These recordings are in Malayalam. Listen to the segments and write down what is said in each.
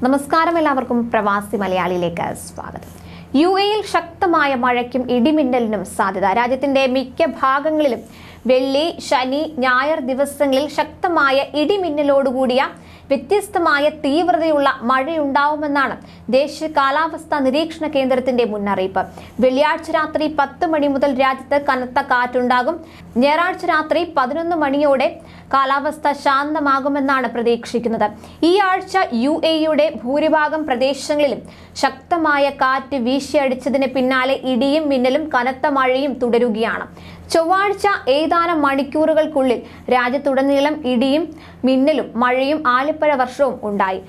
നമസ്കാരം, എല്ലാവർക്കും പ്രവാസി മലയാളിയിലേക്ക് സ്വാഗതം. യുഎഇയിൽ ശക്തമായ മഴയ്ക്കും ഇടിമിന്നലിനും സാധ്യത. രാജ്യത്തിന്റെ മിക്ക ഭാഗങ്ങളിലും വെള്ളി, ശനി, ഞായർ ദിവസങ്ങളിൽ ശക്തമായ ഇടിമിന്നലോടുകൂടിയ വ്യത്യസ്തമായ തീവ്രതയുള്ള മഴയുണ്ടാവുമെന്നാണ് ദേശീയ കാലാവസ്ഥാ നിരീക്ഷണ കേന്ദ്രത്തിന്റെ മുന്നറിയിപ്പ്. വെള്ളിയാഴ്ച രാത്രി 10 മണി മുതൽ രാജ്യത്ത് കനത്ത കാറ്റുണ്ടാകും. ഞായറാഴ്ച രാത്രി 11 മണിയോടെ കാലാവസ്ഥ ശാന്തമാകുമെന്നാണ് പ്രതീക്ഷിക്കുന്നത്. ഈ ആഴ്ച യുഎഇയുടെ ഭൂരിഭാഗം പ്രദേശങ്ങളിലും ശക്തമായ കാറ്റ് വീശിയടിച്ചതിന് പിന്നാലെ ഇടിയും മിന്നലും കനത്ത മഴയും തുടരുകയാണ്. ചൊവ്വാഴ്ച ഏതാനും മണിക്കൂറുകൾക്കുള്ളിൽ രാജ്യത്തുടനീളം ഇടിയും മിന്നലും മഴയും ആലിപ്പഴ വർഷവും ഉണ്ടായി.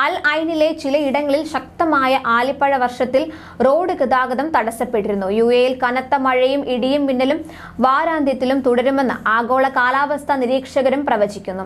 അൽ ഐനിലെ ചിലയിടങ്ങളിൽ ശക്തമായ ആലിപ്പഴ വർഷത്തിൽ റോഡ് ഗതാഗതം തടസ്സപ്പെട്ടിരുന്നു. യുഎഇയിൽ കനത്ത മഴയും ഇടിയും മിന്നലും വാരാന്ത്യത്തിലും തുടരുമെന്ന് ആഗോള കാലാവസ്ഥാ നിരീക്ഷകരും പ്രവചിക്കുന്നു.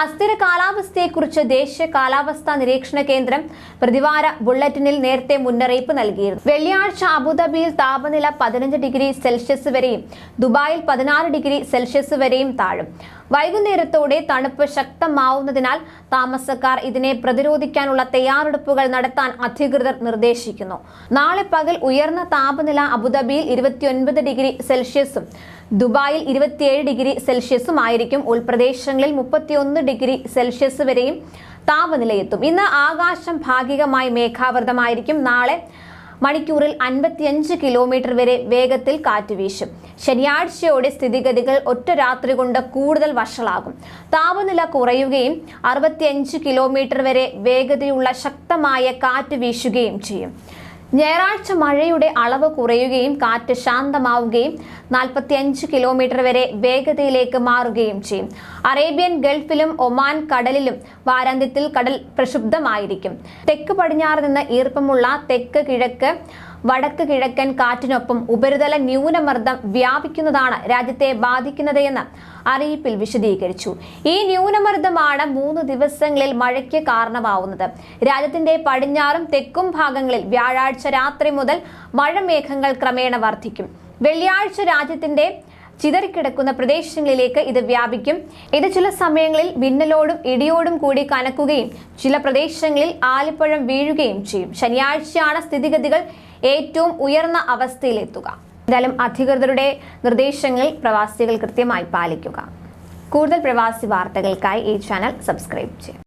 അസ്ഥിര കാലാവസ്ഥയെക്കുറിച്ച് ദേശീയ കാലാവസ്ഥാ നിരീക്ഷണ കേന്ദ്രം പ്രതിവാര ബുള്ളറ്റിനിൽ നേരത്തെ മുന്നറിയിപ്പ് നൽകിയിരുന്നു. വെള്ളിയാഴ്ച അബുദാബിയിൽ താപനില 15 ഡിഗ്രി സെൽഷ്യസ് വരെയും ദുബായിൽ 16 ഡിഗ്രി സെൽഷ്യസ് വരെയും താഴും. വൈകുന്നേരത്തോടെ തണുപ്പ് ശക്തമാവുന്നതിനാൽ താമസക്കാർ ഇതിനെ പ്രതിരോധിക്കാനുള്ള തയ്യാറെടുപ്പുകൾ നടത്താൻ അധികൃതർ നിർദ്ദേശിക്കുന്നു. നാളെ പകൽ ഉയർന്ന താപനില അബുദാബിയിൽ 29 ഡിഗ്രി സെൽഷ്യസും ദുബായിൽ 27 ഡിഗ്രി സെൽഷ്യസും ആയിരിക്കും. ഉൾപ്രദേശങ്ങളിൽ 31 ഡിഗ്രി സെൽഷ്യസ് വരെയും താപനിലയെത്തും. ഇന്ന് ആകാശം ഭാഗികമായി മേഘാവൃതമായിരിക്കും. നാളെ മണിക്കൂറിൽ 55 കിലോമീറ്റർ വരെ വേഗത്തിൽ കാറ്റ് വീശും. ശനിയാഴ്ചയോടെ സ്ഥിതിഗതികൾ ഒറ്റ രാത്രി കൊണ്ട് കൂടുതൽ വഷളാകും. താപനില കുറയുകയും 65 കിലോമീറ്റർ വരെ വേഗതയുള്ള ശക്തമായ കാറ്റ് വീശുകയും ചെയ്യും. ഞായറാഴ്ച മഴയുടെ അളവ് കുറയുകയും കാറ്റ് ശാന്തമാവുകയും 45 കിലോമീറ്റർ വരെ വേഗതയിലേക്ക് മാറുകയും ചെയ്യും. അറേബ്യൻ ഗൾഫിലും ഒമാൻ കടലിലും വാരാന്ത്യത്തിൽ കടൽ പ്രക്ഷുബ്ധമായിരിക്കും. തെക്ക് പടിഞ്ഞാറ് നിന്ന് ഈർപ്പമുള്ള തെക്ക് കിഴക്ക് വടക്ക് കിഴക്കൻ കാറ്റിനൊപ്പം ഉപരിതല ന്യൂനമർദ്ദം വ്യാപിക്കുന്നതാണ് രാജ്യത്തെ ബാധിക്കുന്നത് എന്ന് അറിയിപ്പിൽ വിശദീകരിച്ചു. ഈ ന്യൂനമർദ്ദമാണ് 3 ദിവസങ്ങളിൽ മഴയ്ക്ക് കാരണമാവുന്നത്. രാജ്യത്തിന്റെ പടിഞ്ഞാറും തെക്കും ഭാഗങ്ങളിൽ വ്യാഴാഴ്ച രാത്രി മുതൽ മഴമേഘങ്ങൾ ക്രമേണ വർദ്ധിക്കും. വെള്ളിയാഴ്ച രാജ്യത്തിന്റെ ചിതറിക്കിടക്കുന്ന പ്രദേശങ്ങളിലേക്ക് ഇത് വ്യാപിക്കും. ഇത് ചില സമയങ്ങളിൽ മിന്നലോടും ഇടിയോടും കൂടി കനക്കുകയും ചില പ്രദേശങ്ങളിൽ ആലിപ്പഴം വീഴുകയും ചെയ്യും. ശനിയാഴ്ചയാണ് സ്ഥിതിഗതികൾ ഏറ്റവും ഉയർന്ന അവസ്ഥയിലെത്തുക. എന്തായാലും അധികൃതരുടെ നിർദ്ദേശങ്ങൾ പ്രവാസികൾ കൃത്യമായി പാലിക്കുക. കൂടുതൽ പ്രവാസി വാർത്തകൾക്കായി ഈ ചാനൽ സബ്സ്ക്രൈബ് ചെയ്യുക.